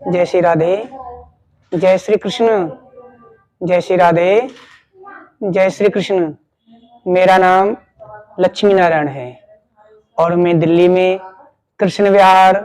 जय श्री राधे, जय श्री कृष्ण, जय श्री राधे, जय श्री कृष्ण। मेरा नाम लक्ष्मी नारायण है और मैं दिल्ली में कृष्ण विहार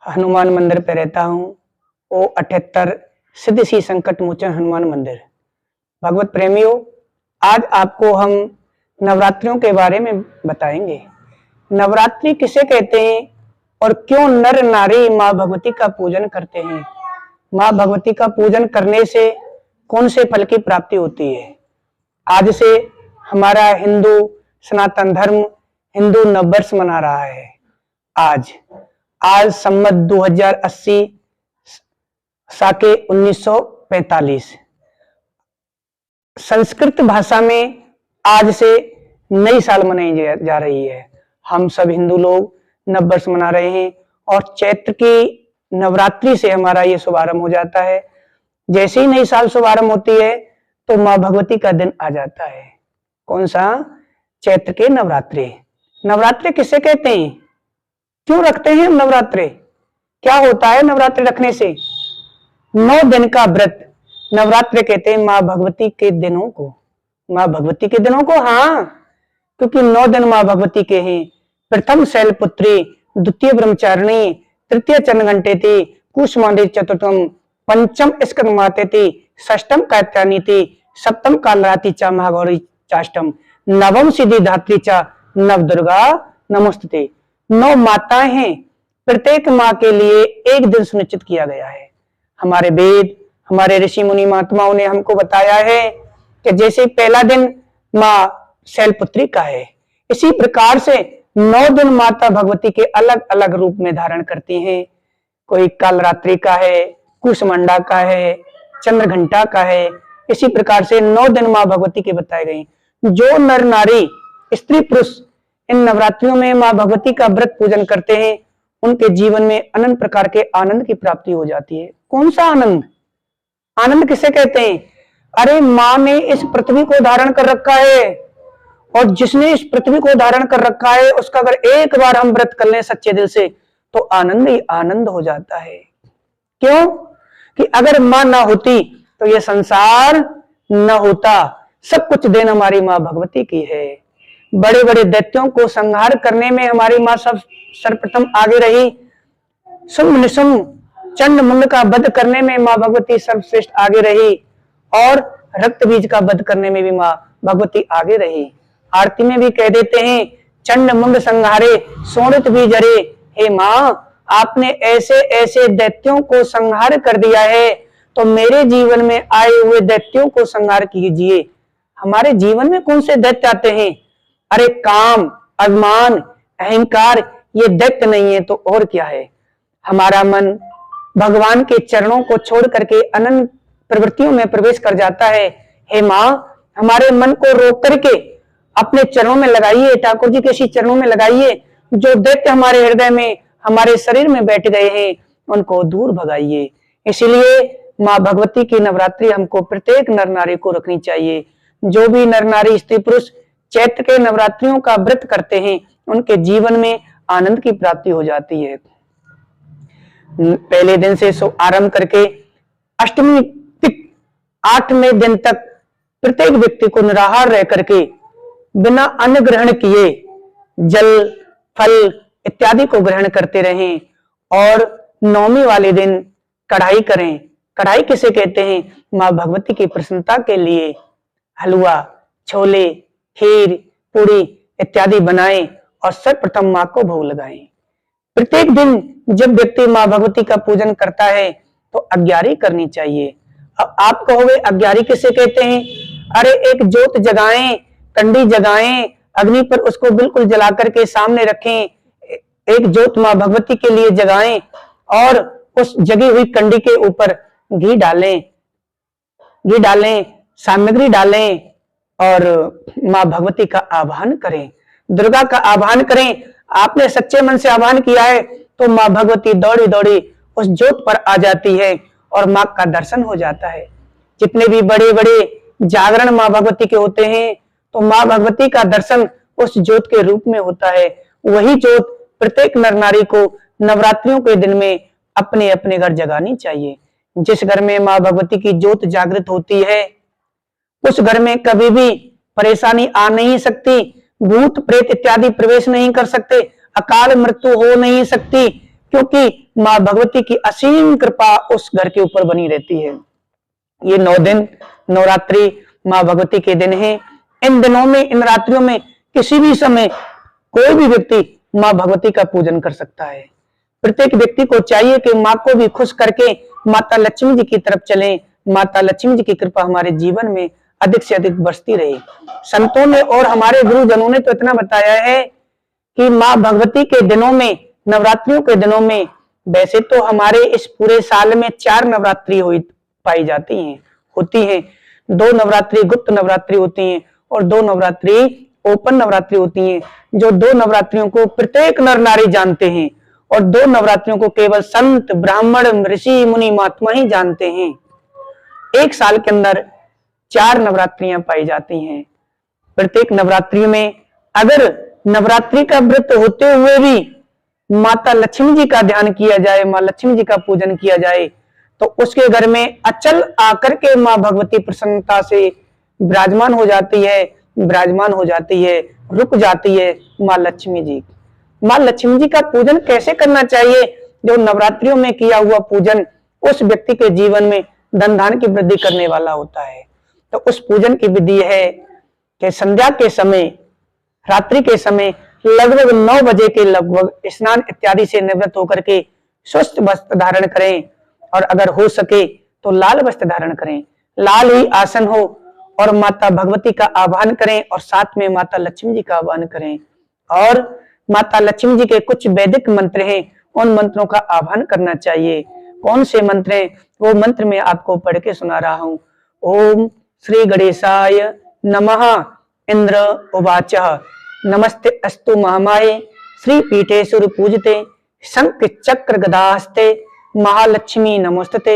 हनुमान मंदिर पे रहता हूँ। वो 78 सिद्ध श्री संकट मोचन हनुमान मंदिर। भगवत प्रेमियों, आज आपको हम नवरात्रियों के बारे में बताएंगे। नवरात्रि किसे कहते हैं और क्यों नर नारी माँ भगवती का पूजन करते हैं। माँ भगवती का पूजन करने से कौन से फल की प्राप्ति होती है। आज से हमारा हिंदू सनातन धर्म हिंदू नववर्ष मना रहा है। आज संवत 2080 साके 1945 संस्कृत भाषा में आज से नई साल मनाई जा रही है। हम सब हिंदू लोग नववर्ष मना रहे हैं और चैत्र की नवरात्रि से हमारा ये शुभारंभ हो जाता है। जैसे ही नई साल शुभारंभ होती है तो माँ भगवती का दिन आ जाता है। कौन सा? चैत्र के नवरात्रि। नवरात्रि किसे कहते हैं, क्यों रखते हैं हम नवरात्रि, क्या होता है नवरात्रि रखने से? 9 दिन का व्रत नवरात्रि कहते हैं माँ भगवती के दिनों को। माँ भगवती के दिनों को, हाँ, क्योंकि 9 दिन माँ भगवती के हैं। प्रथम शैलपुत्री, द्वितीय ब्रह्मचारिणी, तृतीय चंद्रघंटेति, कुसुमांडी चतुर्थम, पंचम स्कंदमातेति, षष्ठम कात्यायनीति, सप्तम कालरात्रि च महागौरी चाष्टम, नवम सिद्धिदात्री च नवदुर्गा नमोस्तुते। 9 माताएं हैं। प्रत्येक माँ के लिए एक दिन सुनिश्चित किया गया है। हमारे वेद, हमारे ऋषि मुनि महात्माओं ने हमको बताया है कि जैसे पहला दिन माँ शैलपुत्री का है, इसी प्रकार से 9 दिन माता भगवती के अलग अलग रूप में धारण करती हैं। कोई कालरात्रि का है, कुसमंडा का है, चंद्रघंटा का है। इसी प्रकार से 9 दिन माँ भगवती के बताए गए। जो नर नारी स्त्री पुरुष इन नवरात्रियों में माँ भगवती का व्रत पूजन करते हैं, उनके जीवन में अनंत प्रकार के आनंद की प्राप्ति हो जाती है। कौन सा आनंद? आनंद किसे कहते हैं? अरे माँ ने इस पृथ्वी को धारण कर रखा है और जिसने इस पृथ्वी को धारण कर रखा है उसका अगर एक बार हम व्रत कर लें सच्चे दिल से तो आनंद ही आनंद हो जाता है। क्यों? कि अगर माँ ना होती तो ये संसार न होता। सब कुछ देन हमारी माँ भगवती की है। बड़े बड़े दैत्यों को संहार करने में हमारी माँ सब सर्वप्रथम आगे रही। शुंभ निशुंभ चंड मुंड का वध करने में माँ भगवती सर्वश्रेष्ठ आगे रही और रक्त बीज का वध करने में भी माँ भगवती आगे रही। आरती में भी कह देते हैं, चंड मुंड संहारे सोनित बीज हरे। हे माँ, आपने ऐसे ऐसे दैत्यों को संहार कर दिया है तो मेरे जीवन में आए हुए दैत्यों को संहार कीजिए। हमारे जीवन में कौन से दैत्य आते हैं? अरे काम, अभिमान, अहंकार, ये दैत्य नहीं है तो और क्या है। हमारा मन भगवान के चरणों को छोड़ करके अनंत प्रवृत्तियों में प्रवेश कर जाता है। हे माँ, हमारे मन को रोक करके अपने चरणों में लगाइए, ठाकुर जी के चरणों में लगाइए। जो दैत्य हमारे हृदय में, हमारे शरीर में बैठ गए हैं, उनको दूर भगाइए। इसलिए माँ भगवती की नवरात्रि हमको प्रत्येक नर नारी को रखनी चाहिए। जो भी नर नारी स्त्री पुरुष चैत्र के नवरात्रियों का व्रत करते हैं, उनके जीवन में आनंद की प्राप्ति हो जाती है। पहले दिन से आरंभ करके अष्टमी तक 8वें दिन तक प्रत्येक व्यक्ति को निराहार रह करके बिना अन्न ग्रहण किए जल, फल इत्यादि को ग्रहण करते रहें और 9वीं वाले दिन कढ़ाई करें। कढ़ाई किसे कहते हैं? माँ भगवती की प्रसन्नता के लिए हलवा, छोले, खीर, पूरी इत्यादि बनाएं और सर्वप्रथम माँ को भोग लगाएं। प्रत्येक दिन जब व्यक्ति माँ भगवती का पूजन करता है तो अग्यारी करनी चाहिए। अब आप कहोगे अग्यारी किसे कहते हैं? अरे एक जोत जगाएं, कंडी जगाएं, अग्नि पर उसको बिल्कुल जला करके सामने रखें। एक जोत माँ भगवती के लिए जगाएं और उस जगी हुई कंडी के ऊपर घी डालें, सामग्री डालें और माँ भगवती का आह्वान करें, दुर्गा का आह्वान करें। आपने सच्चे मन से आह्वान किया है तो माँ भगवती दौड़ी दौड़ी उस जोत पर आ जाती है और माँ का दर्शन हो जाता है। जितने भी बड़े बड़े जागरण माँ भगवती के होते हैं तो माँ भगवती का दर्शन उस जोत के रूप में होता है। वही जोत प्रत्येक नर नारी को नवरात्रियों के दिन में अपने अपने घर जगानी चाहिए। जिस घर में माँ भगवती की ज्योत जागृत होती है उस घर में कभी भी परेशानी आ नहीं सकती, भूत प्रेत इत्यादि प्रवेश नहीं कर सकते, अकाल मृत्यु हो नहीं सकती, क्योंकि माँ भगवती की असीम कृपा उस घर के ऊपर बनी रहती है। ये 9 दिन नवरात्रि माँ भगवती के दिन है। इन दिनों में, इन रात्रियों में किसी भी समय कोई भी व्यक्ति माँ भगवती का पूजन कर सकता है। प्रत्येक व्यक्ति को चाहिए कि माँ को भी खुश करके माता लक्ष्मी जी की तरफ चलें। माता लक्ष्मी जी की कृपा हमारे जीवन में अधिक से अधिक बरसती रहे। संतों ने और हमारे गुरुजनों ने तो इतना बताया है कि माँ भगवती के दिनों में, नवरात्रियों के दिनों में, वैसे तो हमारे इस पूरे साल में 4 नवरात्रि पाई जाती हैं, होती हैं। 2 नवरात्रि गुप्त नवरात्रि होती हैं और 2 नवरात्रि ओपन नवरात्रि होती हैं। जो 2 नवरात्रियों को प्रत्येक नर नारी जानते हैं और 2 नवरात्रियों को केवल संत, ब्राह्मण, ऋषि, मुनि, महात्मा ही जानते हैं। एक साल के अंदर 4 नवरात्रियां पाई जाती हैं। प्रत्येक नवरात्रि में अगर नवरात्रि का व्रत होते हुए भी माता लक्ष्मी जी का ध्यान किया जाए, माँ लक्ष्मी जी का पूजन किया जाए, तो उसके घर में अचल आकर के माँ भगवती प्रसन्नता से विराजमान हो जाती है, विराजमान हो जाती है, रुक जाती है माँ लक्ष्मी जी। माँ लक्ष्मी जी का पूजन कैसे करना चाहिए? जो नवरात्रियों में किया हुआ पूजन उस व्यक्ति के जीवन में धन धान की वृद्धि करने वाला होता है। तो उस पूजन की विधि है कि संध्या के समय, रात्रि के समय लगभग 9 बजे के लगभग स्नान इत्यादि से निवृत्त होकर के स्वस्थ वस्त्र धारण करें और अगर हो सके तो लाल वस्त्र धारण करें, लाल ही आसन हो और माता भगवती का आह्वान करें और साथ में माता लक्ष्मी जी का आह्वान करें। और माता लक्ष्मी जी के कुछ वैदिक मंत्र हैं, उन मंत्रों का आह्वान करना चाहिए। कौन से मंत्र हैं? वो मंत्र मैं आपको पढ़ के सुना रहा हूं। ओम श्री गणेशाय नमः। इंद्र उवाच नमस्ते अस्तु महामाये श्री पीठेश्वर पूजते शंख चक्र गदास्ते महालक्ष्मी नमोस्तुते।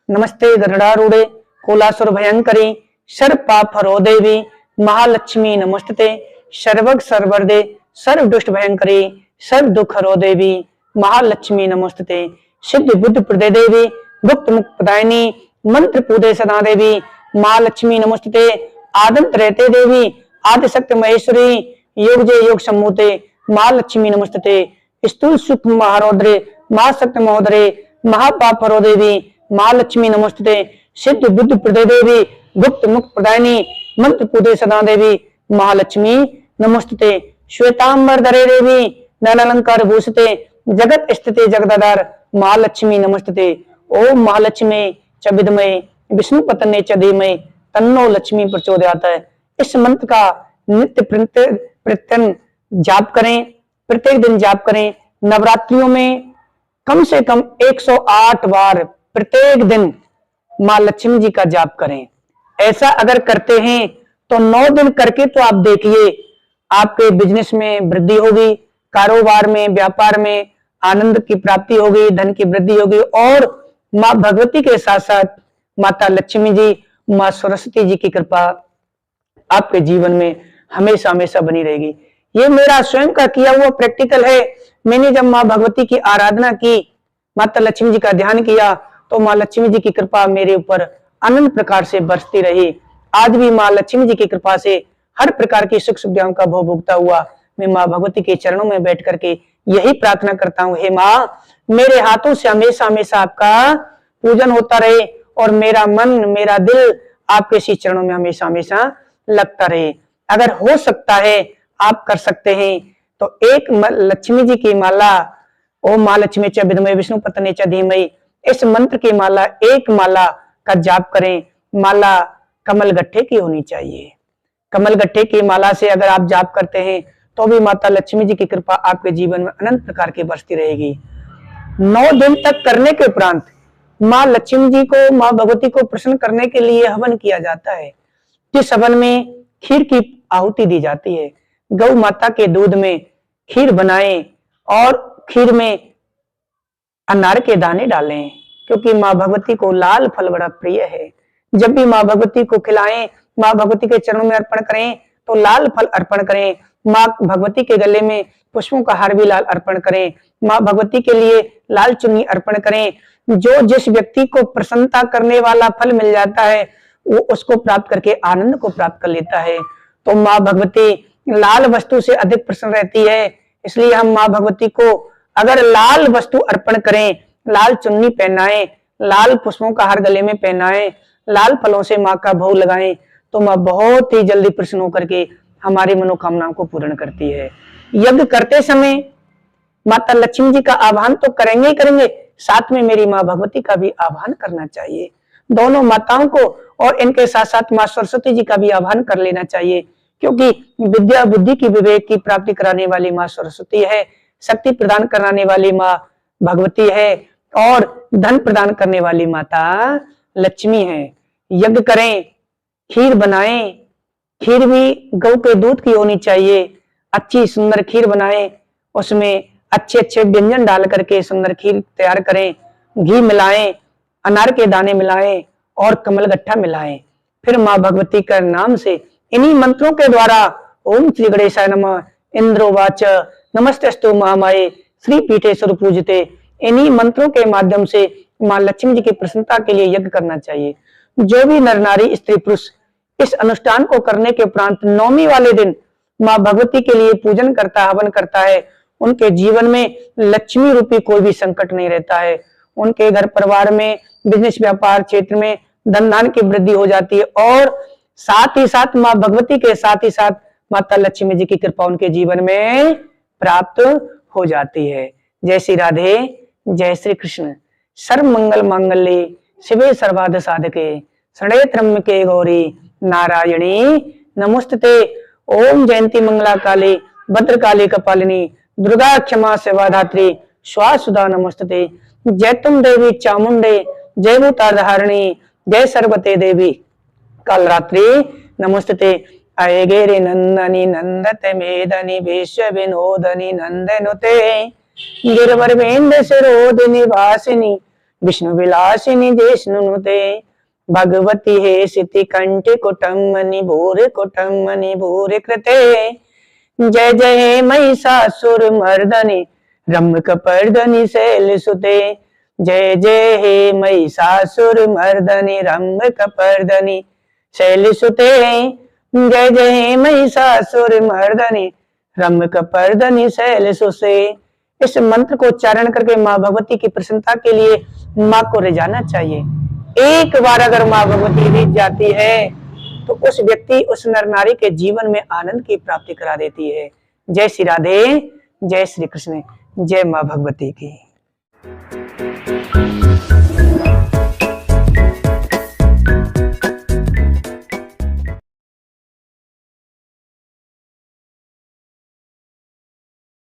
नमस्ते गरुडारूढ़े कोलासुर भयंकरी सर्वपापहरो देवी महालक्ष्मी नमोस्तुते। सर्वग सर्वरदे सर्व दुष्ट भयंकरी सर्व दुख हरो देवी महालक्ष्मी नमोस्तुते। सिद्ध बुद्ध प्रदे देवी गुप्त मुक्त प्रदायिनी मंत्र पूजे सदा देवी महालक्ष्मी नमोस्तुते। आदंत रहते देवी आदिशक्ति महेश्वरी योग जय योग सम्मूते महालक्ष्मी नमोस्तुते। स्थूल सूक्ष्म महारौद्रे महाशक्ति महोदरे महापाप हरो देवी महालक्ष्मी नमोस्तुते। सिद्ध बुद्ध प्रदे देवी गुप्त मुक्त प्रदायिनी मंत्र पूजे सदा देवी महालक्ष्मी नमोस्तुते। श्वेतांबर धरे देवी नयन अलंकार भूषिते जगत स्थिते जगदाधार महालक्ष्मी नमोस्तुते। ओम महालक्ष्मी च विद्महे विष्णु पत्नी च धीमहि तन्नो लक्ष्मी प्रचोदयात्। इस मंत्र का नित्य प्रत्यन जाप करें, प्रत्येक दिन जाप करें। नवरात्रियों में कम से कम 108 बार प्रत्येक दिन माँ लक्ष्मी जी का जाप करें। ऐसा अगर करते हैं तो 9 दिन करके तो आप देखिए आपके बिजनेस में वृद्धि होगी, कारोबार में, व्यापार में आनंद की प्राप्ति होगी, धन की वृद्धि होगी और माँ भगवती के साथ साथ माता लक्ष्मी जी, माँ सरस्वती जी की कृपा आपके जीवन में हमेशा हमेशा बनी रहेगी। ये मेरा स्वयं का किया हुआ प्रैक्टिकल है। मैंने जब माँ भगवती की आराधना की, माता लक्ष्मी जी का ध्यान किया तो माँ लक्ष्मी जी की कृपा मेरे ऊपर अनंत प्रकार से बरसती रही। आज भी माँ लक्ष्मी जी की कृपा से हर प्रकार की सुख सुविधाओं का भोग भोगता हुआ मैं माँ भगवती के चरणों में बैठ करके यही प्रार्थना करता हूँ, हे माँ मेरे हाथों से हमेशा हमेशा आपका पूजन होता रहे और मेरा मन, मेरा दिल आपके इसी चरणों में हमेशा हमेशा लगता रहे। अगर हो सकता है आप कर सकते हैं तो एक लक्ष्मी जी की माला, ओम महालक्ष्मी च विद्महे विष्णु पत्नी च धीमहि, इस मंत्र की माला, एक माला का जाप करें। माला कमल गट्ठे की होनी चाहिए। कमल गट्ठे की माला से अगर आप जाप करते हैं तो भी माता लक्ष्मी जी की कृपा आपके जीवन में अनंत प्रकार की बरसती रहेगी। 9 दिन तक करने के उपरांत माँ लक्ष्मी जी को, माँ भगवती को प्रसन्न करने के लिए हवन किया जाता है। जिस हवन में खीर की आहुति दी जाती है। गौ माता के दूध में खीर बनाएं और खीर में अनार के दाने डालें, क्योंकि माँ भगवती को लाल फल बड़ा प्रिय है। जब भी माँ भगवती को खिलाएं, माँ भगवती के चरणों में अर्पण करें तो लाल फल अर्पण करें। माँ भगवती के गले में पुष्पों का हार भी लाल अर्पण करें। माँ भगवती के लिए लाल चुन्नी अर्पण करें। जो जिस व्यक्ति को प्रसन्नता करने वाला फल मिल जाता है वो उसको प्राप्त करके आनंद को प्राप्त कर लेता है। तो माँ भगवती लाल वस्तु से अधिक प्रसन्न रहती है, इसलिए हम माँ भगवती को अगर लाल वस्तु अर्पण करें, लाल चुन्नी पहनाएं, लाल पुष्पों का हार गले में पहनाएं, लाल फलों से माँ का भोग लगाएं, तो माँ बहुत ही जल्दी प्रसन्न होकर के हमारी मनोकामनाओं को पूर्ण करती है। यज्ञ करते समय माता लक्ष्मी जी का आह्वान तो करेंगे ही करेंगे, साथ में मेरी माँ भगवती का भी आह्वान करना चाहिए। दोनों माताओं को और इनके साथ साथ माँ सरस्वती जी का भी आह्वान कर लेना चाहिए, क्योंकि विद्या बुद्धि की विवेक की प्राप्ति कराने वाली माँ सरस्वती है, शक्ति प्रदान कराने वाली माँ भगवती है और धन प्रदान करने वाली माता लक्ष्मी है। यज्ञ करें, खीर बनाएं, खीर भी गौ के दूध की होनी चाहिए। अच्छी सुंदर खीर बनाएं, उसमें अच्छे अच्छे व्यंजन डाल करके सुंदर खीर तैयार करें, घी मिलाएं, अनार के दाने मिलाएं और कमल गट्ठा मिलाएं। फिर माँ भगवती का नाम से इन्हीं मंत्रों के द्वारा ओम श्री गणेशाय नमः, इंद्रोवाच नमस्तेस्तु महामाये श्री पीठे स्वरूपूजिते, इन्हीं मंत्रों के माध्यम से माँ लक्ष्मी जी की प्रसन्नता के लिए यज्ञ करना चाहिए। जो भी नर नारी स्त्री पुरुष इस अनुष्ठान को करने के उपरांत नौमी वाले दिन माँ भगवती के लिए पूजन करता, हवन करता है, उनके जीवन में लक्ष्मी रूपी कोई भी संकट नहीं रहता है। उनके घर परिवार में, बिजनेस व्यापार क्षेत्र में धन धान की वृद्धि हो जाती है और साथ ही साथ माँ भगवती के साथ ही साथ माता लक्ष्मी जी की कृपा उनके जीवन में प्राप्त हो जाती है। जय श्री राधे, जय श्री कृष्ण। सर्व मंगल मांगल्ये शिवे सर्वार्थ साधके शरण्ये त्र्यंबके गौरी नारायणी नमोस्तुते। ओम जयंती मंगला काली भद्रकाली कपालिनी दुर्गा क्षमा सेवा धात्री स्वासुदा नमोस्तुते। जय तुम देवी चामुंडे जय भूताधारिणी जय सर्वते देवी कालरात्रि नमोस्तुते। अये गिरि नंदनी नंदते मेदनी विश्व विनोदनी नंदनुते गिरवर वेंद सरोदिनी वासिनी विष्णु विलासिनी जैष्णुनुते भगवती हे सिति कंठ कुटुम्बनि भूरि कृते जय जय हे महिषासुर मर्दनी रम्भकपर्दनी शैलसुते जय जय हे महिषासुर मर्दनी रम्भकपर्दनी शैलसुते जय जय हे महिषासुर मर्दनी रम्भकपर्दनी शैलसुते। इस मंत्र को उच्चारण करके माँ भगवती की प्रसन्नता के लिए माँ को रिझाना चाहिए। एक बार अगर माँ भगवती रिझ जाती है तो उस व्यक्ति, उस नर नारी के जीवन में आनंद की प्राप्ति करा देती है। जय श्री राधे, जय श्री कृष्ण, जय माँ भगवती की।